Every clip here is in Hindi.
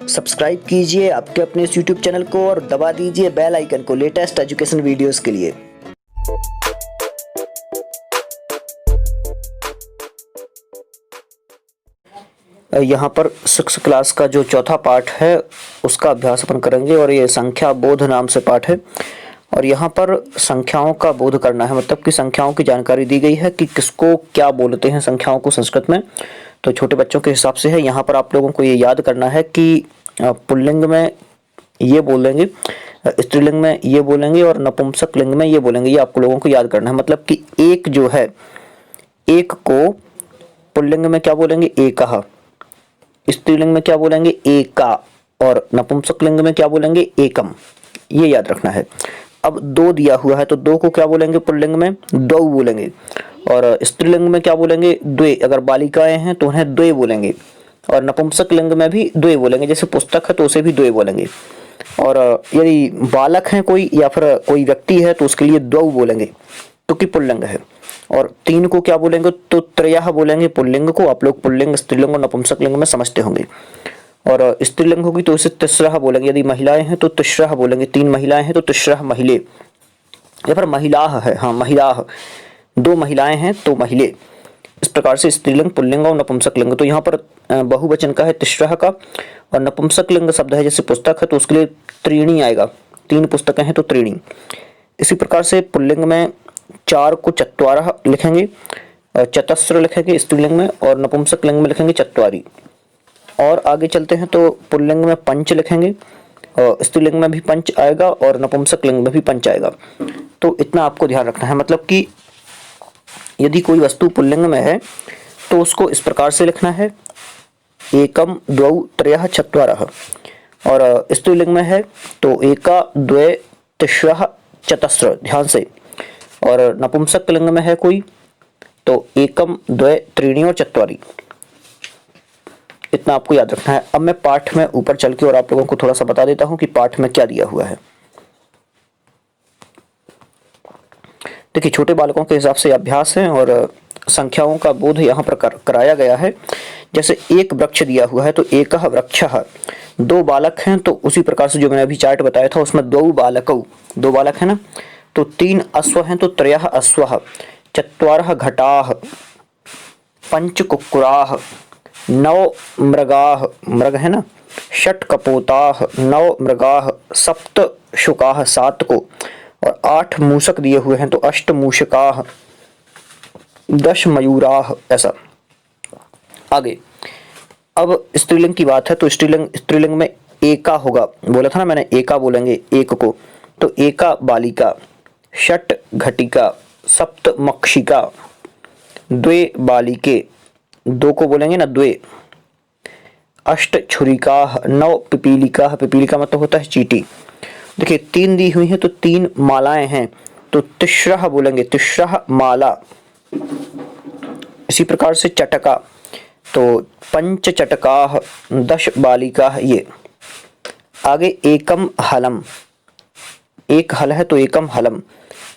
सब्सक्राइब कीजिए आपके अपने इस YouTube चैनल को और दबा दीजिए बेल आइकन को लेटेस्ट एजुकेशन वीडियोस के लिए। यहाँ पर 6 क्लास का जो चौथा पाठ है उसका अभ्यास अपन करेंगे और ये संख्या बोध नाम से पाठ है। और यहाँ पर संख्याओं का बोध करना है, मतलब कि संख्याओं की जानकारी दी गई है कि किसको क्या बोलते हैं संख्याओं को संस्कृत में। तो छोटे बच्चों के हिसाब से है। यहाँ पर आप लोगों को ये याद करना है कि पुल्लिंग में ये बोलेंगे, स्त्रीलिंग में ये बोलेंगे और नपुंसक लिंग में ये बोलेंगे। ये आपको लोगों को याद करना है। मतलब कि एक जो है, एक को पुल्लिंग में क्या बोलेंगे, एकः, स्त्रीलिंग में क्या बोलेंगे, एका, और नपुंसक लिंग में क्या बोलेंगे, एकम। ये याद रखना है। अब दो दिया हुआ है तो दो को क्या बोलेंगे, पुल्लिंग में द्वौ बोलेंगे, और स्त्रीलिंग में क्या बोलेंगे, द्वे। अगर बालिकाएं हैं तो उन्हें द्वे बोलेंगे, और नपुंसक लिंग में भी द्वे बोलेंगे। जैसे पुस्तक है तो उसे भी द्वे बोलेंगे। और यदि बालक हैं कोई या फिर कोई व्यक्ति है तो उसके लिए द्वौ बोलेंगे, क्योंकि पुल्लिंग है। और तीन को क्या बोलेंगे, तो त्रयः बोलेंगे पुल्लिंग को। आप लोग पुल्लिंग, स्त्रीलिंग और नपुंसक लिंग में समझते होंगे। और स्त्रीलिंग होगी तो उसे तिस्रः बोलेंगे। यदि महिलाएं हैं तो तिस्रः बोलेंगे। तीन महिलाएं हैं तो तिस्रः महिले, या फिर महिलाः है, हाँ महिलाः। दो महिलाएं हैं तो महिले। इस प्रकार से स्त्रीलिंग, पुल्लिंग और नपुंसक लिंग। तो यहाँ पर बहुवचन का है तिस्रः का, और नपुंसक लिंग शब्द है जैसे पुस्तक है तो उसके लिए त्रीणी आएगा। तीन पुस्तकें हैं तो त्रीणी। इसी प्रकार से पुल्लिंग में चार को चत्वारः लिखेंगे, चतस्र लिखेंगे स्त्रीलिंग में, और नपुंसक लिंग में लिखेंगे चत्वारी। और आगे चलते हैं तो पुल्लिंग में पंच लिखेंगे, और स्त्रीलिंग में भी पंच आएगा और नपुंसक लिंग में भी पंच आएगा। तो इतना आपको ध्यान रखना है। मतलब कि यदि कोई वस्तु पुल्लिंग में है तो उसको इस प्रकार से लिखना है, एकम द्वौ त्रयः चत्वारः। और स्त्रीलिंग में है तो एका द्वे तिस्रः चतस्र, ध्यान से। और नपुंसक लिंग में है कोई तो एकम द्वे त्रीणी और चत्वारी। इतना आपको याद रखना है। अब मैं पाठ में ऊपर चल के और आप लोगों को थोड़ा सा बता देता हूं कि पाठ में क्या दिया हुआ है। देखिए, छोटे बालकों के हिसाब से अभ्यास है और संख्याओं का बोध यहाँ पर कराया गया है। जैसे एक वृक्ष दिया हुआ है तो एकः वृक्षः। दो बालक हैं तो उसी प्रकार से जो मैंने अभी चार्ट बताया था उसमें द्वौ बालकौ, दो बालक है ना। तो तीन अश्व हैं तो त्रयः अश्वः। चत्वारः घटाः, पंच कुक्कुराः, नौ मृगाः, मृग है ना, षट् कपोताः, नौ मृगाः, सप्त शुकाः, सात को, और 8 मूषक दिए हुए हैं तो अष्ट मूषकाः, 10 मयूराः, ऐसा। आगे अब स्त्रीलिंग की बात है तो स्त्रीलिंग में एका होगा, बोला था ना मैंने, एका बोलेंगे एक को। तो एका बालिका, षट् घटिका, सप्त मक्षिका, द्वे बालिके, दो को बोलेंगे ना द्वे, अष्ट छुरिकाः, 9 पिपीलिकाः, पिपीलिका मतलब होता है चींटी। देखिए, तीन दी हुई है तो तीन मालाएं हैं तो तिस्रः बोलेंगे, तिस्रः माला। इसी प्रकार से चटका तो पंच चटकाः, 10 बालिकाः, ये। आगे एकम हलम, एक हल है तो एकम हलम।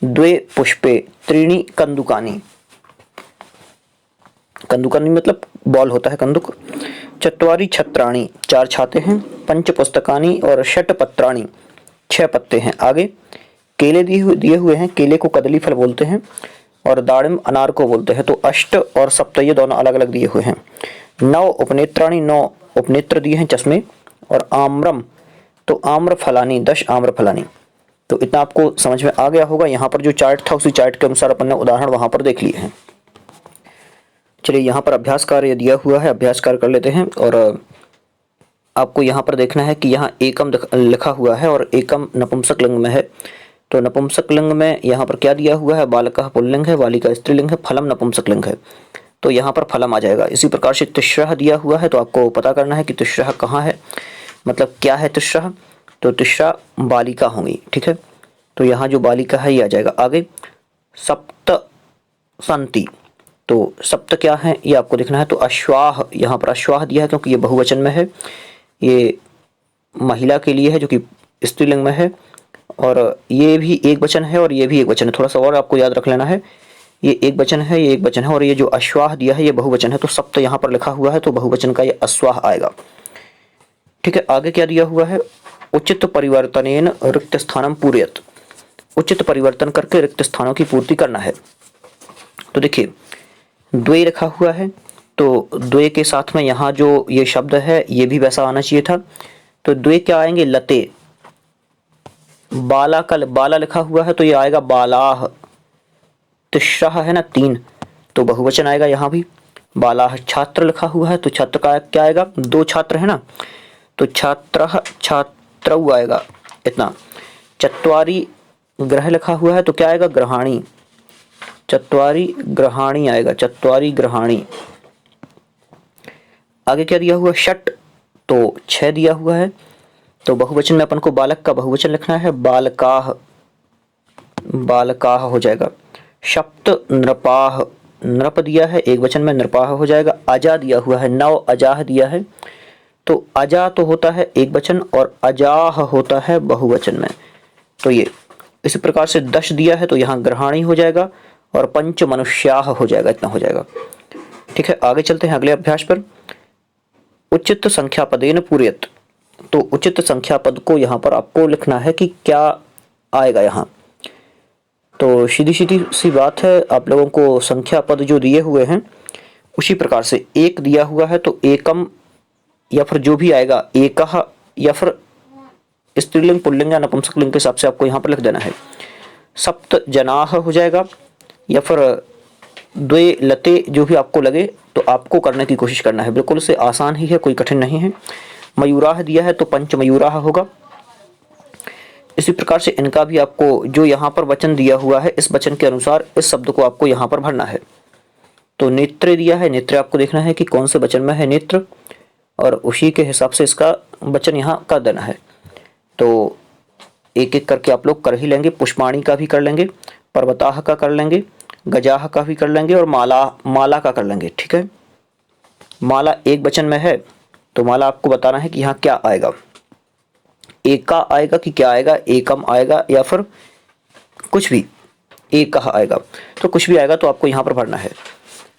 द्वे पुष्पे, त्रीणी कंदुकानि, कंदुकानि मतलब बॉल होता है कंदुक। चत्वारि छत्राणि, 4 छाते हैं। पंच पुस्तकानि और षट पत्राणि, 6 पत्ते हैं। आगे केले दिए हुए हैं, केले को कदली फल बोलते हैं, और दाड़िम अनार को बोलते हैं। तो अष्ट और सप्त ये दोनों अलग अलग दिए हुए हैं। 9 उपनेत्राणि, 9 उपनेत्र दिए हैं चश्मे। और आम्रम तो आम्र फलानी, 10 आम्र फलानी। तो इतना आपको समझ में आ गया होगा। यहाँ पर जो चार्ट था उसी चार्ट के अनुसार अपन ने उदाहरण वहां पर देख लिए हैं। चलिए, यहाँ पर अभ्यास कार्य दिया हुआ है, अभ्यास कार्य कर लेते हैं। और आपको यहाँ पर देखना है कि यहाँ एकम लिखा हुआ है और एकम नपुंसक लिंग में है। तो नपुंसक लिंग में यहाँ पर क्या दिया हुआ है, बालकः पुल्लिंग है, बालिका स्त्रीलिंग है, फलम नपुंसक लिंग है। तो यहाँ पर फलम आ जाएगा। इसी प्रकार से तिस्रः दिया हुआ है तो आपको पता करना है कि तिस्रः कहाँ है, मतलब क्या है तिस्रः। तो तिस्रः बालिका होंगी, ठीक है। तो यहाँ जो बालिका है ये आ जाएगा। आगे सप्त सन्ति, तो सप्त क्या है ये आपको देखना है। तो अश्वाह, यहाँ पर अश्वाह दिया है क्योंकि ये बहुवचन में है, ये महिला के लिए है जो कि स्त्रीलिंग में है। और ये भी एक वचन है और ये भी एक वचन है। थोड़ा सा और आपको याद रख लेना है, ये एक वचन है, ये एक वचन है, और ये जो अश्वाह दिया है ये बहुवचन है। तो सप्त यहाँ पर लिखा हुआ है तो बहुवचन का ये अश्वाह आएगा। ठीक है, आगे क्या दिया हुआ है, उचित परिवर्तनेन रिक्त स्थानम पूरयत, उचित परिवर्तन करके रिक्त स्थानों की पूर्ति करना है। तो देखिए द्वे लिखा हुआ है, तो द्वे के साथ में यहाँ जो ये शब्द है ये भी वैसा आना चाहिए था। तो द्वे क्या आएंगे, लते, बाला का बाला लिखा हुआ है तो ये आएगा बालाह, तिस्रः है ना 3, तो बहुवचन आएगा यहाँ भी। बालाह, छात्र लिखा हुआ है तो छात्र का क्या आएगा, 2 छात्र है ना, तो छात्रः छात्रौ आएगा इतना। चत्वारि ग्रह लिखा हुआ है तो क्या आएगा, ग्रहाणी, चत्वारि ग्रहाणी आएगा, चत्वारि ग्रहाणी। आगे क्या दिया हुआ, षट, तो 6 दिया हुआ है, तो बहुवचन में अपन को बालक का बहुवचन लिखना है, बालकाः, बालकाः हो जाएगा। सप्त, नृपाः, नृप दिया है एक वचन में, नृपाः हो जाएगा। अजा दिया हुआ है, 9 अजाह दिया है, तो अजा तो होता है एक वचन और अजाह होता है बहुवचन में, तो ये इसी प्रकार से 10 दिया है तो यहाँ ग्रहाणी हो जाएगा और पंच मनुष्याः हो जाएगा, इतना हो जाएगा। ठीक है, आगे चलते हैं अगले अभ्यास पर। उचित संख्या पदेन पूरयत, तो उचित संख्या पद को यहाँ पर आपको लिखना है कि क्या आएगा यहाँ। तो सीधी सीधी सी बात है, आप लोगों को संख्या पद जो दिए हुए हैं उसी प्रकार से एक दिया हुआ है तो एकम या फिर जो भी आएगा एकः या फिर स्त्रीलिंग पुल्लिंग या नपुंसकलिंग के हिसाब से आपको यहाँ पर लिख देना है। सप्त जनाः हो जाएगा या फिर द्वे लते, जो भी आपको लगे तो आपको करने की कोशिश करना है, बिल्कुल से आसान ही है, कोई कठिन नहीं है। मयूराः दिया है तो पंच मयूराः होगा। इसी प्रकार से इनका भी आपको जो यहाँ पर वचन दिया हुआ है इस वचन के अनुसार इस शब्द को आपको यहाँ पर भरना है। तो नेत्र दिया है, नेत्र आपको देखना है कि कौन से वचन में है नेत्र और उसी के हिसाब से इसका वचन यहाँ कर देना है। तो एक एक करके आप लोग कर ही लेंगे, पुष्पाणी का भी कर लेंगे, पर्वताः का कर लेंगे, गजाः का भी कर लेंगे और माला का कर लेंगे। ठीक है, माला एक वचन में है तो माला आपको बताना है कि यहाँ क्या आएगा, एका आएगा कि क्या आएगा, एकम आएगा या फिर कुछ भी एकः आएगा, तो कुछ भी आएगा तो आपको यहाँ पर भरना है।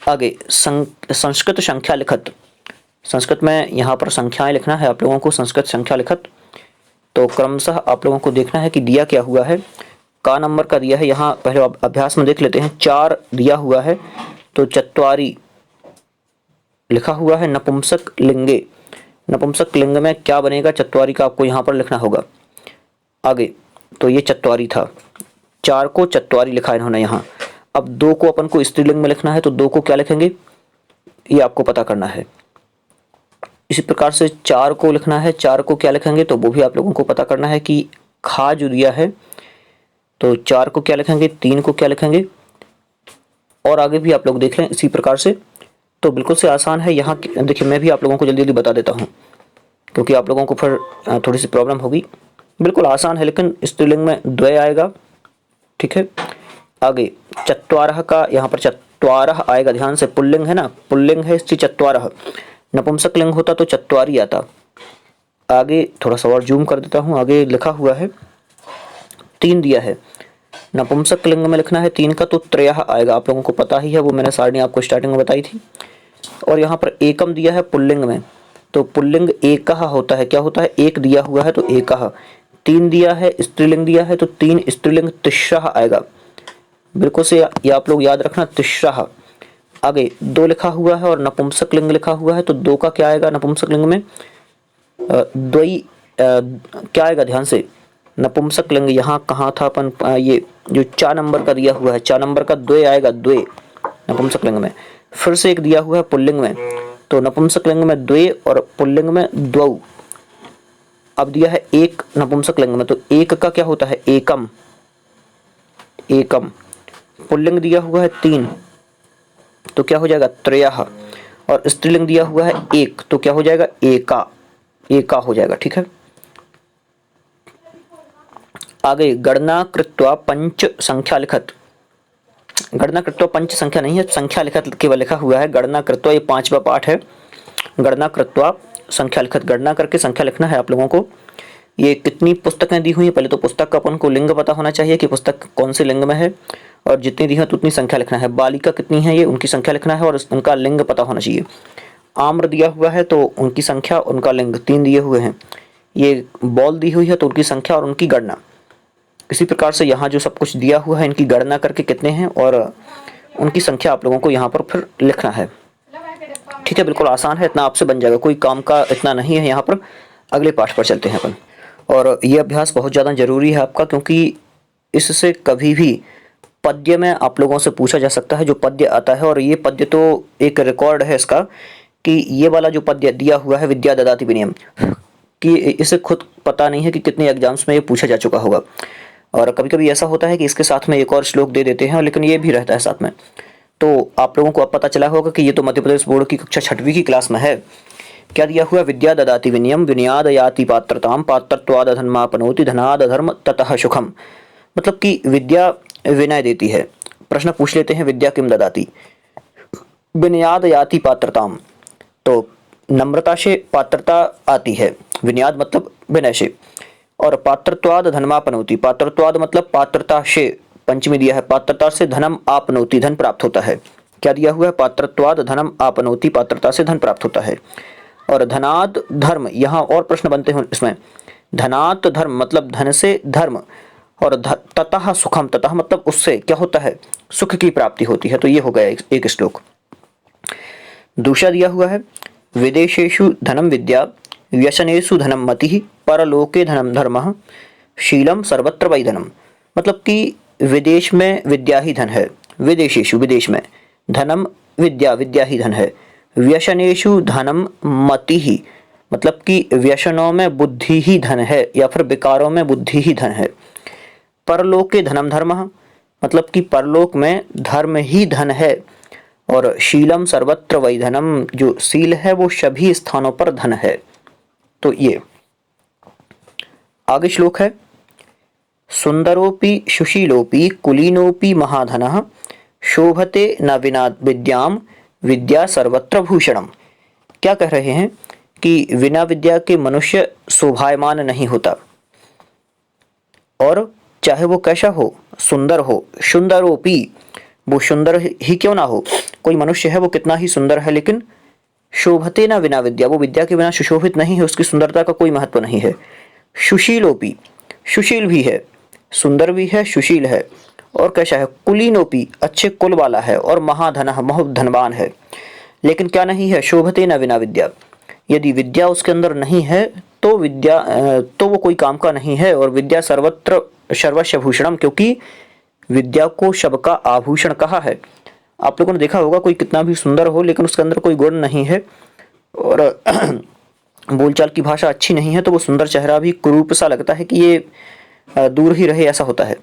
आगे संस्कृत संख्या लिखत, संस्कृत में यहाँ पर संख्याएं लिखना है आप लोगों को, संस्कृत संख्या लिखत। तो क्रमशः आप लोगों को देखना है कि दिया क्या हुआ है, का नंबर का दिया है, यहाँ पहले अभ्यास में देख लेते हैं। 4 दिया हुआ है तो चत्वारि लिखा हुआ है नपुंसक लिंगे, नपुंसक लिंग में क्या बनेगा, चत्वारि का आपको यहाँ पर लिखना होगा। आगे तो ये चत्वारि था, 4 को चत्वारि लिखा इन्होंने यहाँ। अब 2 को अपन को स्त्रीलिंग में लिखना है तो 2 को क्या लिखेंगे ये आपको पता करना है। इसी प्रकार से 4 को लिखना है, 4 को क्या लिखेंगे तो वो भी आप लोगों को पता करना है कि खा जो दिया है तो 4 को क्या लिखेंगे, 3 को क्या लिखेंगे, और आगे भी आप लोग देख लें इसी प्रकार से। तो बिल्कुल से आसान है। यहाँ देखिए मैं भी आप लोगों को जल्दी जल्दी बता देता हूँ क्योंकि आप लोगों को फिर थोड़ी सी प्रॉब्लम होगी। बिल्कुल आसान है लेकिन स्त्रीलिंग में द्वय आएगा। ठीक है, आगे चत्वारः का यहाँ पर चत्वारः आएगा, ध्यान से, पुल्लिंग है ना, पुल्लिंग है इसलिए चत्वारः, नपुंसक लिंग होता तो चत्वारि आता। आगे थोड़ा सा और जूम कर देता हूँ, आगे लिखा हुआ है 3 दिया है, नपुंसक लिंग में लिखना है 3 का तो त्रयः आएगा, आप लोगों को पता ही है, वो मैंने सारणी आपको स्टार्टिंग में बताई थी। और यहाँ पर एकम दिया है पुल्लिंग में तो पुल्लिंग एकः होता है, क्या होता है, एक दिया हुआ है तो एकः। 3 दिया है स्त्रीलिंग दिया है तो 3 स्त्रीलिंग तिस्रः आएगा, बिल्कुल से ये आप लोग याद रखना, तिस्रः। आगे 2 लिखा हुआ है और नपुंसक लिंग लिखा हुआ है तो 2 का क्या आएगा नपुंसक लिंग में, द्वयी क्या आएगा, ध्यान से, नपुंसक लिंग यहाँ कहाँ था अपन, ये जो 4 नंबर का दिया हुआ है 4 नंबर का द्वे आएगा, द्वे नपुंसक लिंग में। फिर से एक दिया हुआ है पुल्लिंग में तो नपुंसक लिंग में द्वे और पुल्लिंग में द्वौ। अब दिया है 1 नपुंसक लिंग में तो 1 का क्या होता है, एकम, एकम। पुल्लिंग दिया हुआ है 3 तो क्या हो जाएगा, त्रयः। और स्त्रीलिंग दिया हुआ है 1 तो क्या हो जाएगा, एका, एका हो जाएगा। ठीक है, आगे गणना कृत्वा पंच संख्या लिखत, गणना कृत्वा पंच संख्या नहीं है, संख्या लिखत केवल लिखा हुआ है। गणना कृत्वा ये 5वां पाठ है, गणना कृत्वा संख्या लिखत, गणना करके संख्या लिखना है आप लोगों को। ये कितनी पुस्तकें दी हुई है, पहले तो पुस्तक का अपन को लिंग पता होना चाहिए कि पुस्तक कौन से लिंग में है और जितनी दी है तो उतनी संख्या लिखना है। बालिका कितनी है ये उनकी संख्या लिखना है और उनका लिंग पता होना चाहिए। आम्र दिया हुआ है तो उनकी संख्या, उनका लिंग 3 दिए हुए हैं। ये बॉल दी हुई है तो उनकी संख्या और उनकी गणना। इसी प्रकार से यहाँ जो सब कुछ दिया हुआ है इनकी गणना करके कितने हैं और उनकी संख्या आप लोगों को यहाँ पर फिर लिखना है। ठीक है, बिल्कुल आसान है, इतना आपसे बन जाएगा, कोई काम का इतना नहीं है। यहाँ पर अगले पाठ पर चलते हैं अपन। और ये अभ्यास बहुत ज़्यादा जरूरी है आपका, क्योंकि इससे कभी भी पद्य में आप लोगों से पूछा जा सकता है, जो पद्य आता है। और ये पद्य तो एक रिकॉर्ड है इसका कि ये वाला जो पद्य दिया हुआ है विद्या ददाति विनयम, कि इसे खुद पता नहीं है कि कितने एग्जाम्स में ये पूछा जा चुका होगा। और कभी कभी ऐसा होता है कि इसके साथ में एक और श्लोक दे देते हैं, लेकिन ये भी रहता है साथ में। तो आप लोगों को अब पता चला होगा कि ये तो मध्य प्रदेश बोर्ड की कक्षा 6वीं की क्लास में है। क्या दिया हुआ? विद्या ददाति विनयम, विनयाद याति पात्रताम, पात्रत्वाद धर्मापनोति, धनाद धर्म ततः सुखम। मतलब कि विद्या विनय देती है। प्रश्न पूछ लेते हैं, विद्या किम ददाति? विनयाद याति पात्रताम, तो नम्रता से पात्रता आती है। विनयाद मतलब विनय से। और पात्रत्वाद धर्मापनोति, पात्रत्वाद मतलब पात्रता से, पंचमी दिया है, पात्रता से धनम आपनोति, धन प्राप्त होता है। क्या दिया हुआ है? पात्रत्वाद धनम आपनोति, पात्रता से धन प्राप्त होता है। और धनाद धर्म, यहाँ और प्रश्न बनते हैं इसमें। धनात धर्म मतलब धन से धर्म, और ततः सुखम, ततः मतलब उससे क्या होता है? सुख की प्राप्ति होती है। तो ये हो गया एक श्लोक। दूसरा दिया हुआ है, विदेशेषु धनम विद्या, व्यसनेषु धनम मतिः, परलोके धनम धर्मः, शीलम सर्वत्र वै धनम। मतलब कि विदेश में विद्या ही धन है, विदेशेषु विदेश में, धनम विद्या, विद्या ही धन है, व्यसनेषु धनम मतिः मतलब कि व्यसनों में बुद्धि ही धन है, या फिर विकारों में बुद्धि ही धन है। परलोके धनम धर्मः मतलब कि परलोक में धर्म ही धन है। और शीलम सर्वत्र वै धनम, जो शील है वो सभी स्थानों पर धन है। तो ये आगे श्लोक है, सुंदरोपि सुशीलोपि कुलीनोपि महाधनः, शोभते न विना विद्याम, विद्या सर्वत्र भूषणम। क्या कह रहे हैं कि बिना विद्या के मनुष्य शोभायमान नहीं होता, और चाहे वो कैसा हो, सुंदर हो, सुंदरोपि, वो सुंदर ही क्यों ना हो, कोई मनुष्य है वो कितना ही सुंदर है, लेकिन शोभते ना बिना विद्या, वो विद्या के बिना सुशोभित नहीं है, उसकी सुंदरता का कोई महत्व नहीं है। सुशीलोपि, सुशील भी है, सुंदर भी है, सुशील है, और कैसा है? कुलीनोपि, अच्छे कुल वाला है, और महाधनः, बहुत धनवान है। लेकिन क्या नहीं है? शोभते न बिना विद्या, यदि विद्या उसके अंदर नहीं है तो तो वो कोई काम का नहीं है। और विद्या सर्वत्र सर्वस्व भूषणम, क्योंकि विद्या को सबका आभूषण कहा है। आप लोगों ने देखा होगा, कोई कितना भी सुंदर हो लेकिन उसके अंदर कोई गुण नहीं है, और बोलचाल की भाषा अच्छी नहीं है, तो वो सुंदर चेहरा भी कुरूप सा लगता है कि ये दूर ही रहे, ऐसा होता है।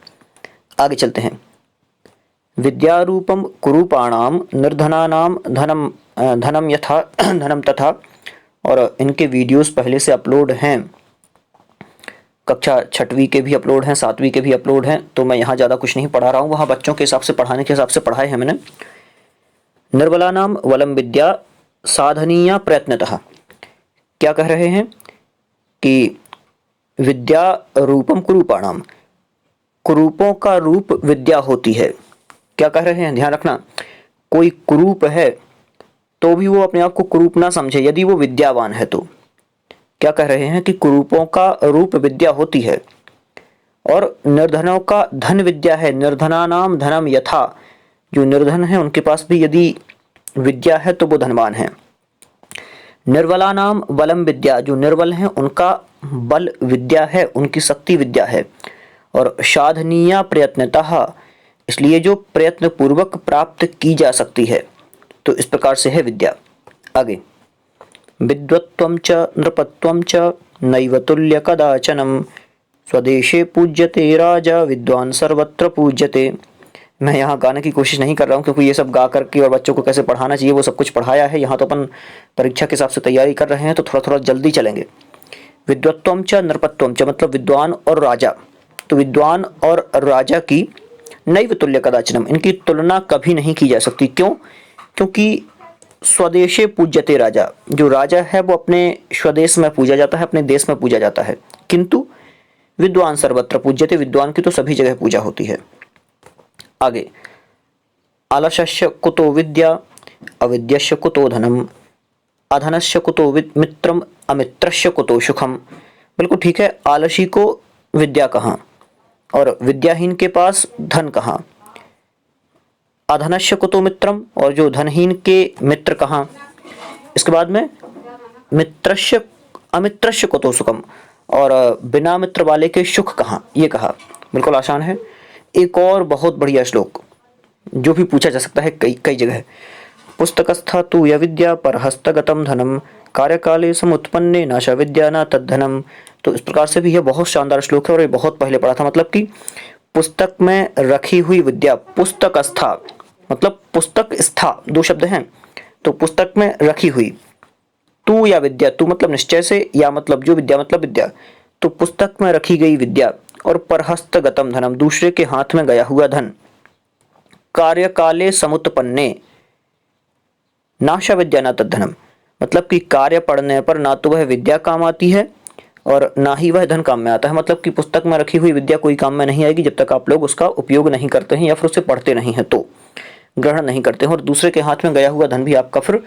आगे चलते हैं, विद्यारूपम कुरूपाणाम निर्धनानाम धनम धनम यथा धनम तथा। और इनके वीडियोस पहले से अपलोड हैं, कक्षा 6वीं के भी अपलोड हैं, 7वीं के भी अपलोड हैं, तो मैं यहाँ ज़्यादा कुछ नहीं पढ़ा रहा हूँ, वहाँ बच्चों के हिसाब से पढ़ाने के हिसाब से पढ़ाए हैं मैंने। निर्बलानाम वलम विद्या साधनीया प्रयत्नतः। क्या कह रहे हैं कि विद्या रूपम कुरूपाणाम, कुरूपों का रूप विद्या होती है। क्या कह रहे हैं? ध्यान रखना, कोई कुरूप है तो भी वो अपने आप को कुरूप ना समझे यदि वो विद्यावान है तो। क्या कह रहे हैं कि कुरूपों का रूप विद्या होती है, और निर्धनों का धन विद्या है। निर्धनानाम धनम यथा, जो निर्धन है उनके पास भी यदि विद्या है तो वो धनवान है। निर्बलानाम बलम विद्या, जो निर्बल हैं उनका बल विद्या है, उनकी शक्ति विद्या है। और साधनीया प्रयत्नतः, इसलिए जो प्रयत्न पूर्वक प्राप्त की जा सकती है, तो इस प्रकार से है विद्या। आगे, विद्वत्वं च नृपत्वं च नैव तुल्य कदाचनम, स्वदेशे पूज्यते राजा विद्वान सर्वत्र पूज्यते। मैं यहाँ गाने की कोशिश नहीं कर रहा हूँ, क्योंकि ये सब गा करके और बच्चों को कैसे पढ़ाना चाहिए वो सब कुछ पढ़ाया है। यहाँ तो अपन परीक्षा के हिसाब से तैयारी कर रहे हैं, तो थोड़ा थोड़ा जल्दी चलेंगे। विद्वत्वं च नृपत्वं च मतलब विद्वान और राजा, तो विद्वान और राजा की नैव तुल्य कदाचनम, इनकी तुलना कभी नहीं की जा सकती। क्यों? क्योंकि स्वदेशे पूज्यते राजा, जो राजा है वो अपने स्वदेश में पूजा जाता है, अपने देश में पूजा जाता है, किंतु विद्वान सर्वत्र पूज्यते, विद्वान की तो सभी जगह पूजा होती है। आगे, अलसस्य कुतो विद्या, अविद्यस्य कुतो धनम, अधनस्य कुतो मित्रम अमित्रस्य कुतो सुखम। बिल्कुल ठीक है। आलसी को विद्या कहाँ और विद्याहीन के पास धन कहाँ। अधनस्य कुतो मित्रम, और जो धनहीन के मित्र कहाँ। इसके बाद में मित्रस्य अमित्रस्य कुतो सुखम, और बिना मित्र वाले के सुख कहाँ, ये कहा। बिल्कुल आसान है। एक और बहुत बढ़िया श्लोक जो भी पूछा जा सकता है कई कई जगह। पुस्तकस्था तु यविद्या परहस्तगतम धनम कार्यकाले समुत्पन्ने नाशा विद्या न तद्धनम। तो इस प्रकार से भी यह बहुत शानदार श्लोक है और ये बहुत पहले पढ़ा था। मतलब कि पुस्तक में रखी हुई विद्या, पुस्तकस्था मतलब पुस्तक स्था, दो शब्द हैं। तो पुस्तक में रखी हुई, तू या विद्या, तू मतलब निश्चय से, या मतलब जो, विद्या मतलब विद्या। तो पुस्तक में रखी गई विद्या और परहस्तगतम धनम, दूसरे के हाथ में गया हुआ धन। कार्यकाले समुत्पन्ने नाशा विद्या न तद्धनम, मतलब कि कार्य पढ़ने पर ना तो वह विद्या काम आती है और ना ही वह धन काम में आता है। मतलब कि पुस्तक में रखी हुई विद्या कोई काम में नहीं आएगी जब तक आप लोग उसका उपयोग नहीं करते हैं या फिर उसे पढ़ते नहीं हैं, तो ग्रहण नहीं करते हैं। और दूसरे के हाथ में गया हुआ धन भी आपका फिर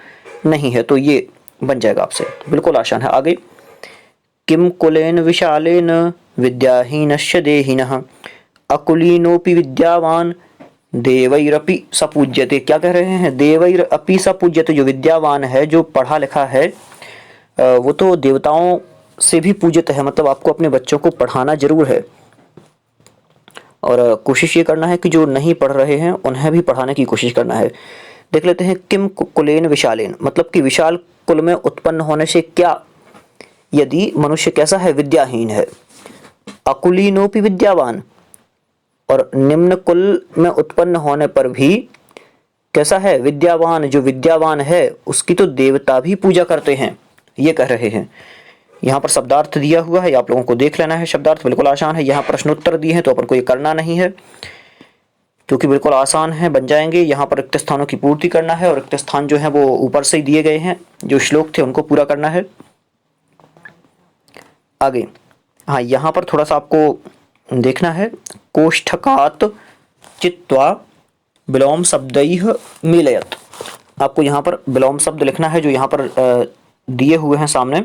नहीं है, तो ये बन जाएगा आपसे। बिल्कुल आसान है। आगे, किम कुलेन विशालेन विद्याहीनस्य देहिनः अकुलीनोपि विद्यावान देवैरपि सपूज्यते। क्या कह रहे हैं? देवैरपि सपूज्यते। जो विद्यावान है, जो पढ़ा लिखा है, वो तो देवताओं से भी पूजित है। मतलब आपको अपने बच्चों को पढ़ाना जरूर है और कोशिश ये करना है कि जो नहीं पढ़ रहे हैं उन्हें भी पढ़ाने की कोशिश करना है। देख लेते हैं, किम कुलेन विशालेन, मतलब कि विशाल कुल में उत्पन्न होने से क्या, यदि मनुष्य कैसा है? विद्याहीन है। अकुलीनोपि विद्यावान, और निम्न कुल में उत्पन्न होने पर भी कैसा है? विद्यावान। जो विद्यावान है उसकी तो देवता भी पूजा करते हैं, ये कह रहे हैं। यहाँ पर शब्दार्थ दिया हुआ है, आप लोगों को देख लेना है शब्दार्थ। बिल्कुल आसान है। यहाँ प्रश्नोत्तर दिए हैं तो अपन को ये करना नहीं है क्योंकि बिल्कुल आसान है, बन जाएंगे। यहाँ पर रिक्त स्थानों की पूर्ति करना है और रिक्त स्थान जो है वो ऊपर से ही दिए गए हैं, जो श्लोक थे उनको पूरा करना है। आगे, हाँ, यहाँ पर थोड़ा सा आपको देखना है। कोष्ठकात चित्वा विलोम शब्दैः मीलयत। आपको यहाँ पर विलोम शब्द लिखना है जो यहाँ पर दिए हुए हैं सामने,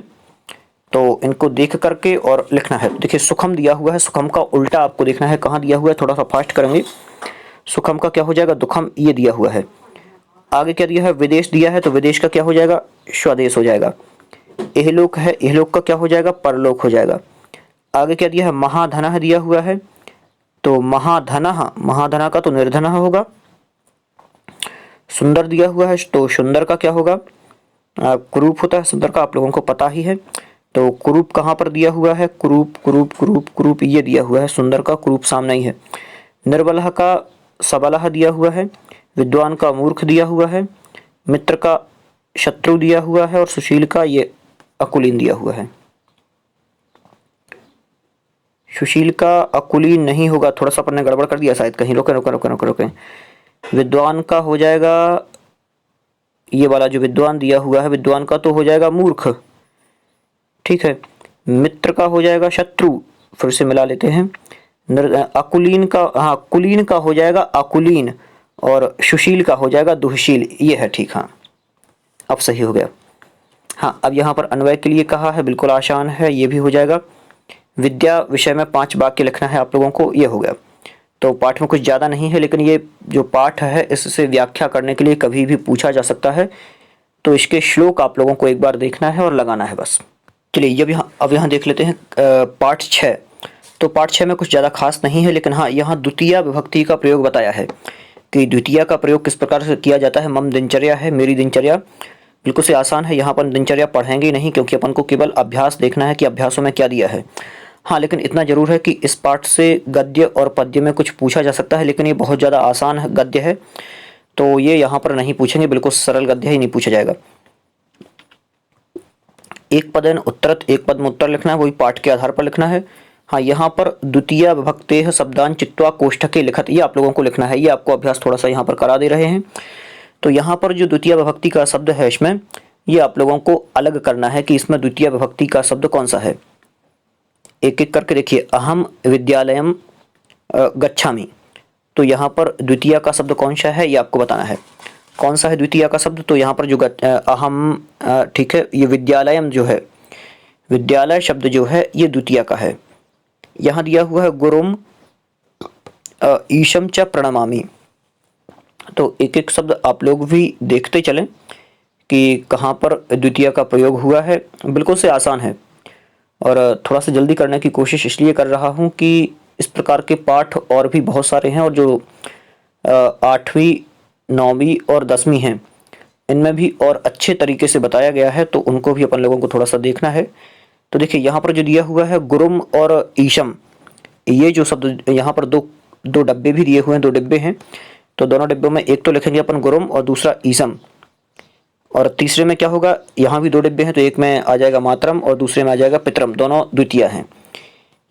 तो इनको देख करके और लिखना है। देखिए, सुखम दिया हुआ है, सुखम का उल्टा आपको देखना है कहाँ दिया हुआ है। थोड़ा सा फास्ट करेंगे। सुखम का क्या हो जाएगा? दुखम, ये दिया हुआ है। आगे क्या दिया है? विदेश दिया है, तो विदेश का क्या हो जाएगा? स्वदेश हो जाएगा। इहलोक है, इहलोक का क्या हो जाएगा? परलोक हो जाएगा। आगे क्या दिया है? महाधनः दिया हुआ है, तो महाधनः, महाधना का तो निर्धनः होगा। सुंदर दिया हुआ है, तो सुंदर का क्या होगा? कुरूप होता है सुंदर का, आप लोगों को पता ही है। तो कुरूप कहाँ पर दिया हुआ है? कुरूप कुरूप कुरूप कुरूप, ये दिया हुआ है। सुंदर का कुरूप सामने ही है। निर्बलः का सबलः दिया हुआ है। विद्वान का मूर्ख दिया हुआ है। मित्र का शत्रु दिया हुआ है और सुशील का ये अकुलीन दिया हुआ है। सुशील का अकुलीन नहीं होगा, थोड़ा सा अपन ने गड़बड़ कर दिया शायद कहीं। रोके रोके रोके रोके रोके। विद्वान का हो जाएगा ये वाला जो विद्वान दिया हुआ है, विद्वान का तो हो जाएगा मूर्ख, ठीक है। मित्र का हो जाएगा शत्रु, फिर से मिला लेते हैं। अकुलीन का, हाँ, कुलीन का हो जाएगा अकुलीन और सुशील का हो जाएगा दुःशील, ये है ठीक। हाँ, अब सही हो गया। हाँ, अब यहाँ पर अन्वय के लिए कहा है, बिल्कुल आसान है, ये भी हो जाएगा। विद्या विषय में 5 वाक्य लिखना है आप लोगों को, ये हो गया। तो पाठ में कुछ ज़्यादा नहीं है, लेकिन ये जो पाठ है इससे व्याख्या करने के लिए कभी भी पूछा जा सकता है। तो इसके श्लोक आप लोगों को एक बार देखना है और लगाना है बस। चलिए अब यहाँ देख लेते हैं पाठ 6। तो पाठ 6 में कुछ ज़्यादा खास नहीं है, लेकिन हाँ, यहाँ द्वितीय विभक्ति का प्रयोग बताया है कि द्वितीय का प्रयोग किस प्रकार से किया जाता है। मम दिनचर्या है, मेरी दिनचर्या, बिल्कुल से आसान है। यहाँ पर दिनचर्या पढ़ेंगे नहीं क्योंकि अपन को केवल अभ्यास देखना है कि अभ्यासों में क्या दिया है। हाँ, लेकिन इतना जरूर है कि इस पाठ से गद्य और पद्य में कुछ पूछा जा सकता है, लेकिन ये बहुत ज़्यादा आसान है, गद्य है, तो ये यहाँ पर नहीं पूछेंगे, बिल्कुल सरल गद्य ही नहीं पूछा जाएगा। एक पदेन उत्तरत, एक पद में उत्तर लिखना है, वही पाठ के आधार पर लिखना है। हाँ, यहाँ पर द्वितीय विभक्तेः शब्दान चित्वा कोष्ठके लिखत, ये आप लोगों को लिखना है। ये आपको अभ्यास थोड़ा सा यहाँ पर करा दे रहे हैं। तो यहाँ पर जो द्वितीय विभक्ति का शब्द है इसमें, ये आप लोगों को अलग करना है कि इसमें द्वितीय विभक्ति का शब्द कौन सा है। एक एक करके देखिए। अहम विद्यालयम गच्छामि, तो यहाँ पर द्वितीय का शब्द कौन सा है ये आपको बताना है। कौन सा है द्वितीया का शब्द? तो यहाँ पर जो अहम, ठीक है, ये विद्यालयम जो है, विद्यालय शब्द जो है ये द्वितीया का है। यहाँ दिया हुआ है गुरुम ईशम च प्रणमामि। तो एक एक शब्द आप लोग भी देखते चलें कि कहाँ पर द्वितीया का प्रयोग हुआ है। बिल्कुल से आसान है और थोड़ा सा जल्दी करने की कोशिश इसलिए कर रहा हूँ कि इस प्रकार के पाठ और भी बहुत सारे हैं, और जो 8वीं 9वीं और 10वीं हैं इनमें भी और अच्छे तरीके से बताया गया है, तो उनको भी अपन लोगों को थोड़ा सा देखना है। तो देखिए यहाँ पर जो दिया हुआ है गुरुम और ईशम, ये जो शब्द यहाँ पर दो डब्बे भी दिए हुए हैं, 2 डिब्बे हैं। तो दोनों डिब्बों में एक तो लिखेंगे अपन गुरुम और दूसरा ईशम, और तीसरे में क्या होगा, यहाँ भी 2 डिब्बे हैं तो एक में आ जाएगा मातरम और दूसरे में आ जाएगा पितरम, दोनों द्वितीय हैं।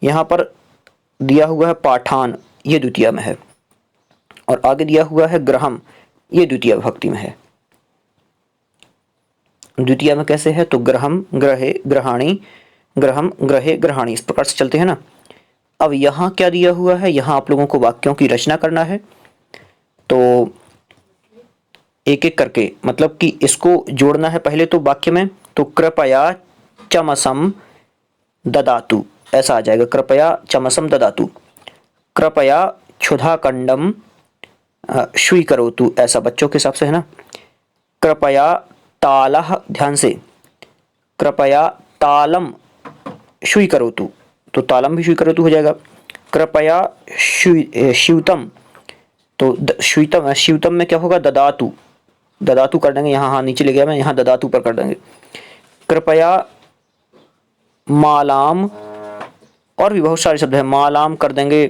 यहाँ पर दिया हुआ है पाठान, ये द्वितीय में है, और आगे दिया हुआ है ग्रहम, ये द्वितीय विभक्ति में है। द्वितीय में कैसे है? तो ग्रहम ग्रहे ग्रहाणी, ग्रहम ग्रहे ग्रहाणी, इस प्रकार से चलते हैं ना। अब यहाँ क्या दिया हुआ है, यहाँ आप लोगों को वाक्यों की रचना करना है। तो एक एक करके, मतलब कि इसको जोड़ना है पहले तो वाक्य में। तो कृपया चमसम ददातु, ऐसा आ जाएगा, कृपया चमसम ददातु। कृपया क्षुधाकंडम स्वीकरोतु, ऐसा बच्चों के हिसाब से है ना। कृपया तालह, ध्यान से, कृपया तालम स्वीकरोतु, तो तालम भी स्वीकरोतु हो जाएगा। कृपया श्यूतम, तो श्यूतम में क्या होगा, ददातु, ददातु कर देंगे, यहाँ हाँ नीचे ले गया मैं, यहाँ ददातु पर कर देंगे। कृपया मालाम, और भी बहुत सारे शब्द हैं, मालाम कर देंगे,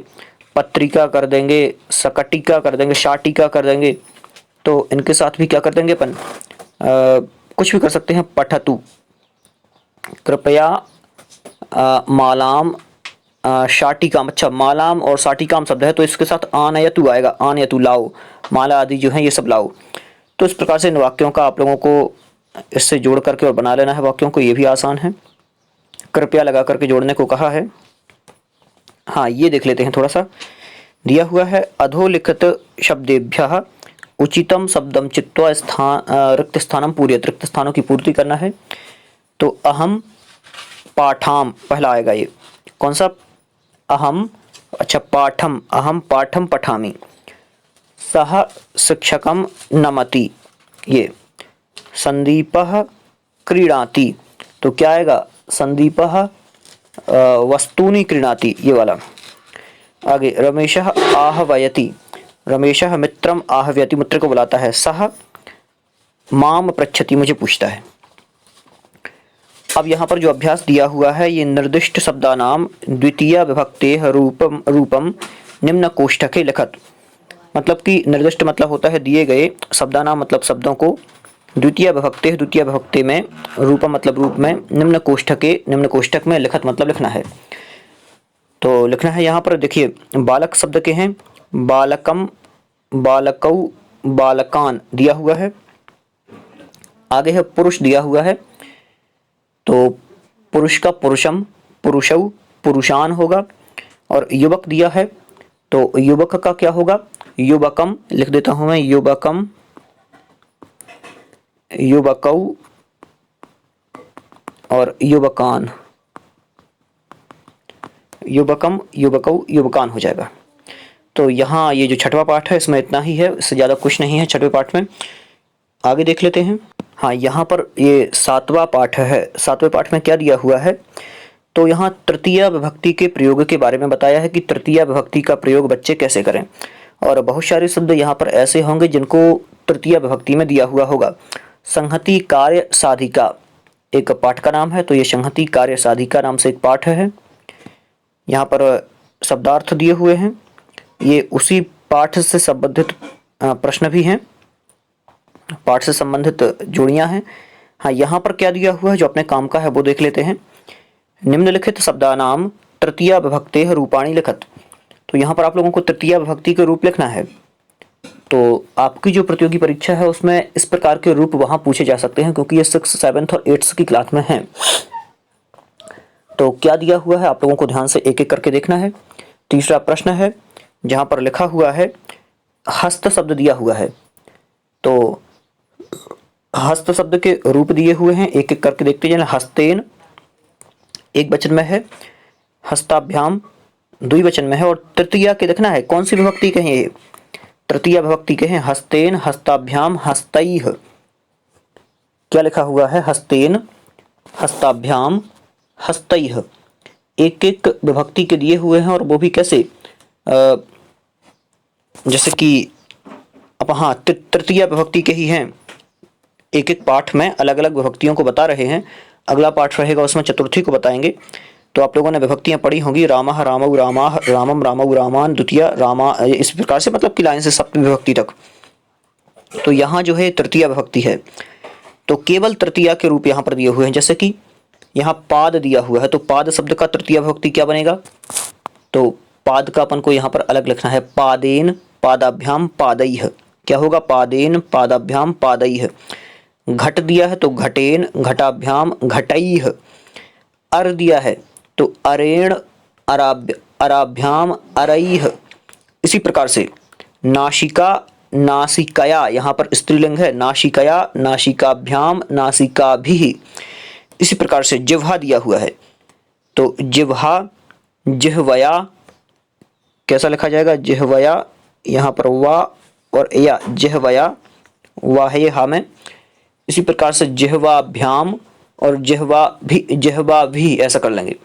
पत्रिका कर देंगे, सकटिका कर देंगे, शाटिका कर देंगे। तो इनके साथ भी क्या कर देंगे अपन, कुछ भी कर सकते हैं, पठतु। कृपया मालाम शाटिकाम, अच्छा मालाम और शाटिकाम शब्द है तो इसके साथ आनयतु आएगा, आनयतु लाओ, माला आदि जो है ये सब लाओ। तो इस प्रकार से इन वाक्यों का आप लोगों को इससे जोड़ करके और बना लेना है वाक्यों को, ये भी आसान है। कृपया लगा करके जोड़ने को कहा है। हाँ, ये देख लेते हैं थोड़ा सा, दिया हुआ है अधोलिखित शब्देभ्यः उचितम शब्दम चित्वा रिक्त स्थानम पूरयेत, रिक्त स्थानों की पूर्ति करना है। तो अहम पाठाम पहला आएगा, ये कौन सा, अहम, अच्छा पाठम, अहम पाठम पठामि। सह शिक्षकम नमति, ये संदीपः क्रीडाति, तो क्या आएगा, संदीपः वस्तूनि क्रीणाति, ये वाला। आगे रमेशः आहवयति, रमेशः मित्रम आहवयति, मित्र को बुलाता है। सह माम पृच्छति, मुझे पूछता है। अब यहाँ पर जो अभ्यास दिया हुआ है, ये निर्दिष्ट शब्दानाम द्वितीय विभक्तेः रूपम निम्न कोष्ठके लिखत, मतलब कि निर्दिष्ट मतलब होता है दिए गए, शब्दानाम मतलब शब्दों को, द्वितीय विभक्ति में, रूपम मतलब रूप में, निम्न कोष्ठक में लिखत मतलब लिखना है। तो लिखना है यहाँ पर देखिए, बालक शब्द के हैं, बालकम, बालकौ, बालकान दिया हुआ है। आगे है पुरुष दिया हुआ है, तो पुरुष का पुरुषम, पुरुषौ, पुरुषान होगा। और युवक दिया है, तो युवक का क्या होगा, युवकम लिख देता हूं मैं, युवकम, युवकौ और युवकान, युवकम, युवकौ, युवकान हो जाएगा। तो यहाँ ये जो छठवां पाठ है इसमें इतना ही है, इससे ज़्यादा कुछ नहीं है छठवें पाठ में। आगे देख लेते हैं। हाँ, यहाँ पर ये 7वां पाठ है। 7वें पाठ में क्या दिया हुआ है, तो यहाँ तृतीय विभक्ति के प्रयोग के बारे में बताया है कि तृतीय विभक्ति का प्रयोग बच्चे कैसे करें। और बहुत सारे शब्द यहाँ पर ऐसे होंगे जिनको तृतीय विभक्ति में दिया हुआ होगा। संहति कार्य साधिका एक पाठ का नाम है, तो ये संहति कार्य साधिका नाम से एक पाठ है। यहाँ पर शब्दार्थ दिए हुए हैं, ये उसी पाठ से संबंधित प्रश्न भी हैं, पाठ से संबंधित जोड़ियां हैं। हाँ, यहाँ पर क्या दिया हुआ है जो अपने काम का है वो देख लेते हैं। निम्नलिखित शब्दानाम तृतीय विभक्तेः रूपाणि लिखत, तो यहाँ पर आप लोगों को तृतीय विभक्ति के रूप लिखना है। तो आपकी जो प्रतियोगी परीक्षा है उसमें इस प्रकार के रूप वहाँ पूछे जा सकते हैं, क्योंकि ये 6, 7 और 8 की क्लास में हैं। तो क्या दिया हुआ है आप लोगों को ध्यान से एक एक करके देखना है। तीसरा प्रश्न है जहाँ पर लिखा हुआ है हस्त शब्द दिया हुआ है, तो हस्त शब्द के रूप दिए हुए हैं, एक एक करके देखते जाए। हस्तेन एक वचन में है, हस्ताभ्याम द्विवचन में है, और तृतीया के देखना है कौन सी विभक्ति के हैं ये, तृतीया विभक्ति के हैं। हस्तेन, हस्ताभ्याम, हस्तैः। क्या लिखा हुआ है? हस्तेन, हस्ताभ्याम, हस्तैः। एक एक विभक्ति के दिए हुए हैं, और वो भी कैसे, जैसे कि अब हाँ तृतीया विभक्ति के ही हैं। एक एक पाठ में अलग अलग विभक्तियों को बता रहे हैं। अगला पाठ रहेगा उसमें चतुर्थी को बताएंगे। तो आप लोगों ने विभक्तियां पढ़ी होंगी, रामः, रामौ, रामाः, रामम, रामौ, रामान, द्वितीया, रामा, इस प्रकार से, मतलब कि लाइन से सप्तमी विभक्ति तक। तो यहाँ जो है तृतीया विभक्ति है, तो केवल तृतीया के रूप यहाँ पर दिए हुए हैं। जैसे कि यहाँ पाद दिया हुआ है, तो पाद शब्द का तृतीया विभक्ति क्या बनेगा? तो पाद का अपन को यहाँ पर अलग लिखना है, पादेन, पादाभ्याम, पादैः। क्या होगा? पादेन, पादाभ्याम, पादैः। घट दिया है तो घटेन, घटाभ्याम, घटैः। अर दिया है तो अरेण, अराभ्याम, अरैः। इसी प्रकार से नासिका, नासिकया, यहाँ पर स्त्रीलिंग है, नासिकया, नासिकाभ्याम, नासिकाभिः। इसी प्रकार से जिह्वा दिया हुआ है, तो जिह्वा, जिह्वया, कैसा लिखा जाएगा? जिह्वया, यहाँ पर वा और या, जिह्वया, वाहे हा में। इसी प्रकार से जिह्वाभ्याम और जिह्वा भी ऐसा कर लेंगे।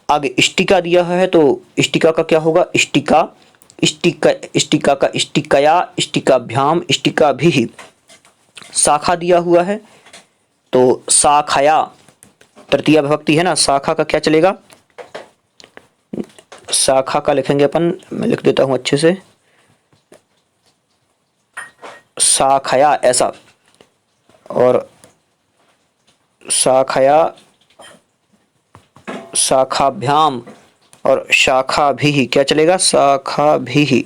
आगे इष्टिका दिया है, तो इष्टिका का क्या होगा? इष्टिका, इष्टिका का इष्टिकया, इष्टिकाभ्याम, इष्टिकाभिः। शाखा दिया हुआ है, तो शाखया, तृतीया विभक्ति है ना, शाखा का क्या चलेगा? शाखा का लिखेंगे अपन, मैं लिख देता हूं अच्छे से, शाखया ऐसा, और शाखया, शाखाभ्याम और शाखा भी, क्या चलेगा? शाखा भी,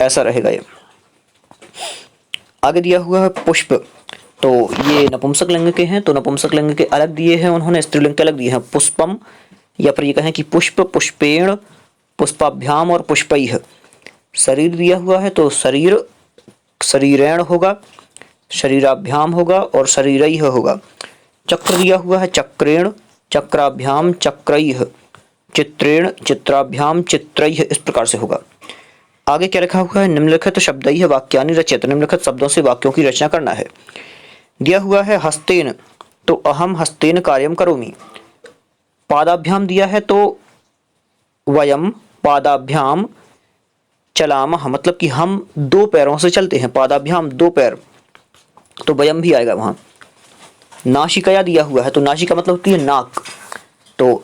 ऐसा रहेगा ये। आगे दिया हुआ है पुष्प, तो ये नपुंसक लिंग के हैं, तो नपुंसक लिंग के अलग दिए हैं उन्होंने, स्त्रीलिंग के अलग दिए हैं। पुष्पम, या फिर ये कहें कि पुष्प, पुष्पेण, पुष्पाभ्याम और पुष्पैः। शरीर दिया हुआ है, तो शरीर, शरीरेण होगा, शरीराभ्याम होगा और शरीरैः होगा। चक्र दिया हुआ है, चक्रेण, चक्राभ्याम, चक्रैः। चित्रेण, चित्राभ्याम, चित्रैः। इस प्रकार से होगा। आगे क्या लिखा हुआ है? निम्नलिखित शब्दैः वाक्यानि रचयत। निम्नलिखित शब्दों से वाक्यों की रचना करना है। दिया हुआ है हस्तेन, तो अहम हस्तेन कार्यम करोमि। पादाभ्याम दिया है, तो वयम पादाभ्याम चलामः, मतलब कि हम दो पैरों से चलते हैं। पादाभ्याम दो पैर, तो वयम भी आएगा वहां। नासिकया दिया हुआ है, तो नासिका मतलब होती है नाक, तो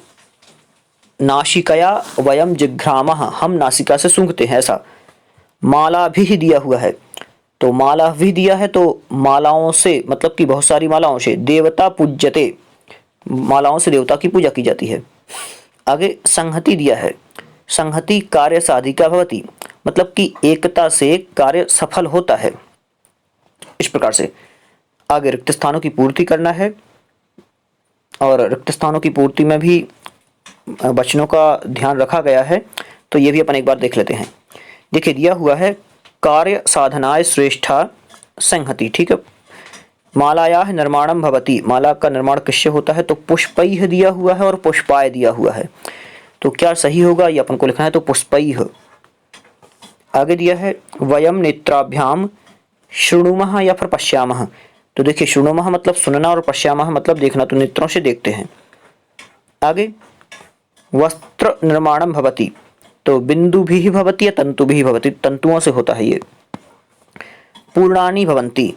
नासिकया वयम जिघ्रामः, हम नासिका से सूंघते हैं ऐसा। माला भी दिया हुआ है, तो माला भी दिया है, तो मालाओं से, मतलब कि बहुत सारी मालाओं से। देवता पूज्यते, मालाओं से देवता की पूजा की जाती है। आगे संहति दिया है, संहति कार्य साधिका भवति, मतलब कि एकता से कार्य सफल होता है। इस प्रकार से आगे रिक्त स्थानों की पूर्ति करना है, और रिक्त स्थानों की पूर्ति में भी वचनों का ध्यान रखा गया है, तो ये भी अपन एक बार देख लेते हैं। देखिए दिया हुआ है कार्य साधनाय श्रेष्ठा संहति, ठीक है। मालाया निर्माणम भवति, माला का निर्माण किससे होता है? तो पुष्पैः दिया हुआ है और पुष्पाय दिया हुआ है, तो क्या सही होगा? ये अपन को लिखना है, तो पुष्पैः। आगे दिया है वयम नेत्राभ्याम शृणुमः या फिर पश्यामः, तो देखिए शृणुमः मतलब सुनना और पश्यामः मतलब देखना, तो नेत्रों से देखते हैं। आगे वस्त्र निर्माणम भवति, तो बिंदु भी भवति या तंतु भी भवति, तंतुओं से होता है ये। पूर्णानि भवन्ति,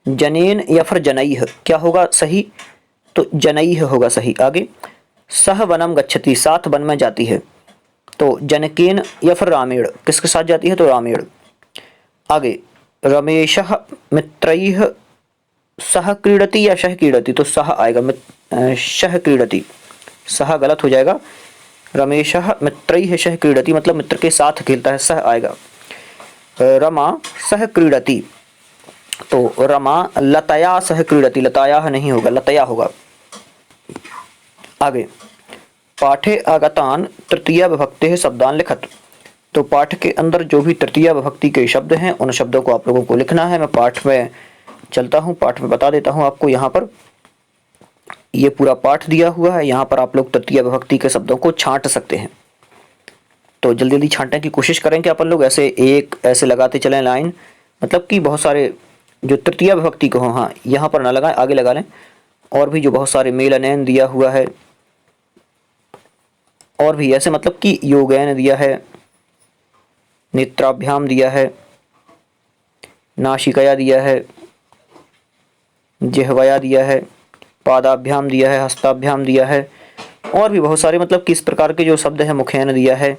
जनेन या फिर जनैः, क्या होगा सही? तो जनैः होगा सही। आगे सह वनम गच्छति, साथ वन में जाती है, तो जनकेन या फिर रामेण, किसके साथ जाती है? तो रामेण। आगे रमेशः मित्रैः सह क्रीडति या शह क्रीडति, तो सह आएगा, शह क्रीडति, सह गलत हो जाएगा। रमेशः मित्रैः सह क्रीडति मतलब मित्र के साथ खेलता है, सह आएगा। रमा सह क्रीडति, तो रमा लतया सह क्रीडति, लताया नहीं होगा, लतया होगा। आगे पाठे आगतान तृतीया विभक्ते शब्दान लिखत, तो पाठ के अंदर जो भी तृतीया विभक्ति के शब्द हैं उन शब्दों को आप लोगों को लिखना है। मैं पाठ में चलता हूँ, पाठ में बता देता हूँ आपको। यहाँ पर ये पूरा पाठ दिया हुआ है, यहाँ पर आप लोग तृतीय विभक्ति के शब्दों को छांट सकते हैं। तो जल्दी जल्दी छांटने की कोशिश करें कि अपन लोग ऐसे एक ऐसे लगाते चलें लाइन, मतलब कि बहुत सारे जो तृतीय विभक्ति को हो, हाँ यहाँ पर ना लगाएं, आगे लगा लें। और भी जो बहुत सारे मेलनयन दिया हुआ है, और भी ऐसे मतलब कि योगैन दिया है, नेत्राभ्याम दिया है, नासिकया दिया है, जिह्वया दिया है, पादाभ्याम दिया है, हस्ताभ्याम दिया है, और भी बहुत सारे मतलब किस प्रकार के जो शब्द हैं, मुखेन दिया है।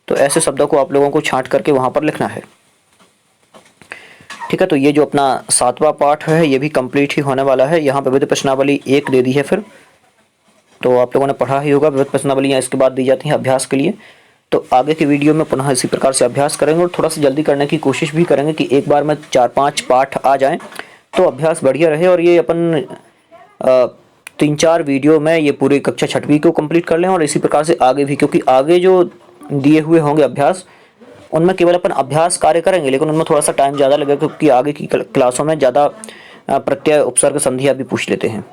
तो ऐसे शब्दों को आप लोगों को छांट करके वहाँ पर लिखना है। ठीक है, तो ये जो अपना 7वां पाठ है ये भी कंप्लीट ही होने वाला है। यहाँ पर विविध प्रश्नावली 1 दे दी है, फिर तो आप लोगों ने पढ़ा ही होगा। विविध प्रश्नावलियाँ इसके बाद दी जाती हैं अभ्यास के लिए। तो आगे के वीडियो में पुनः इसी प्रकार से अभ्यास करेंगे और थोड़ा सा जल्दी करने की कोशिश भी करेंगे कि एक बार में 4-5 पाठ आ जाएं तो अभ्यास बढ़िया रहे। और ये अपन 3-4 वीडियो में ये पूरी कक्षा 6वीं को कंप्लीट कर लें और इसी प्रकार से आगे भी, क्योंकि आगे जो दिए हुए होंगे अभ्यास उनमें केवल अपन अभ्यास कार्य करेंगे, लेकिन उनमें थोड़ा सा टाइम ज़्यादा लगेगा, क्योंकि आगे की क्लासों में ज़्यादा प्रत्यय, उपसर्ग, संधियाँ भी पूछ लेते हैं।